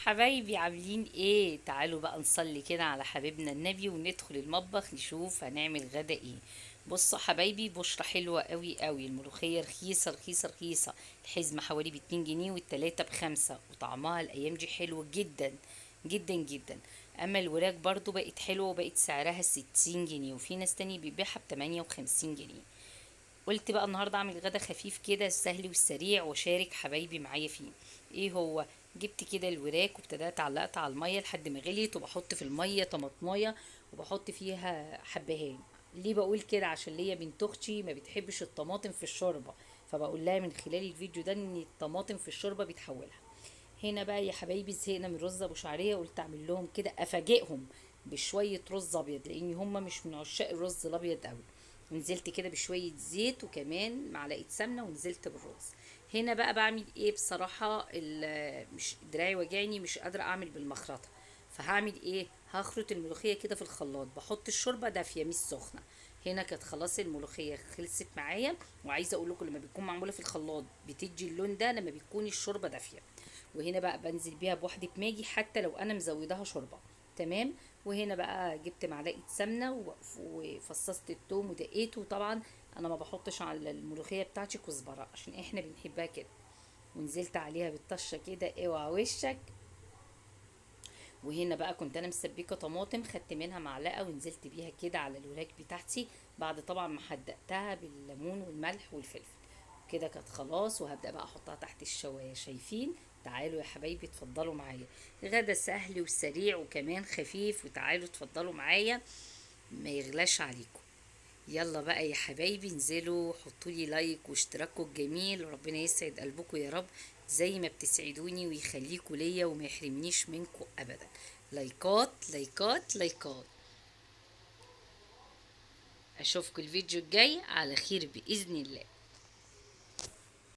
حبايبي عاملين ايه؟ تعالوا بقى نصلي كده على حبيبنا النبي وندخل المطبخ نشوف هنعمل غدا ايه. بصوا حبايبي، بشرة حلوة قوي قوي. الملوخية رخيصة رخيصة رخيصة. الحزمة حوالي ب2 جنيه والتلاتة ب5، وطعمها الايام دي حلو جدا جدا جدا. اما الوراك برضو بقت حلوة وبقت سعرها 60 جنيه، وفي ناس تاني بيبيعها ب58 جنيه. قلت بقى النهارده اعمل غدا خفيف كده سهل والسريع واشارك حبايبي معايا فيه. ايه هو؟ جبت كده الوراك وابتدأت علقت على الميه لحد ما غليت، وبحط في الميه طماطمايه وبحط فيها حبهان. ليه بقول كده؟ عشان ليا بنت اختي ما بتحبش الطماطم في الشوربه، فبقول لها من خلال الفيديو ده ان الطماطم في الشوربه بتحولها. هنا بقى يا حبايبي زهقنا من رز ابو شعريه، قلت اعمل لهم كده افاجئهم بشويه رز ابيض، لان هم مش من عشاق الرز الابيض قوي. نزلت كده بشويه زيت وكمان معلقه سمنه ونزلت بالرز. هنا بقى بعمل ايه؟ بصراحه مش دراعي وجعني، مش قادره اعمل بالمخرطه. فهعمل ايه؟ هخرط الملوخيه كده في الخلاط، بحط الشوربه دافيه مش سخنه. هنا كانت خلاص الملوخيه خلصت معايا. وعايزه اقول لكم لما بتكون معموله في الخلاط بتدي اللون ده لما بتكون الشوربه دافيه. وهنا بقى بنزل بيها بواحدة ماجي حتى لو انا مزودها شوربة. تمام. وهنا بقى جبت معلقة سمنة وفصصت التوم ودقيته. وطبعا انا ما بحطش على الملوخية بتاعتي كزبرة عشان احنا بنحبها كده. ونزلت عليها بالطشة كده اوعى وشك. وهنا بقى كنت انا مسبكه طماطم، خدت منها معلقه ونزلت بيها كده على الوراك بتاعتي، بعد طبعا ما حدقتها بالليمون والملح والفلفل. كده كانت خلاص، وهبدأ بقى احطها تحت الشواية. شايفين؟ تعالوا يا حبايبي اتفضلوا معايا. غدا سهل وسريع وكمان خفيف، وتعالوا اتفضلوا معايا ما يغلاش عليكم. يلا بقى يا حبايبي انزلوا حطوا لي لايك واشتراكوا الجميل، وربنا يسعد قلبكم يا رب زي ما بتسعدوني ويخليكوا ليا وما يحرمنيش منكم ابدا. لايكات لايكات لايكات. اشوفكم الفيديو الجاي على خير باذن الله.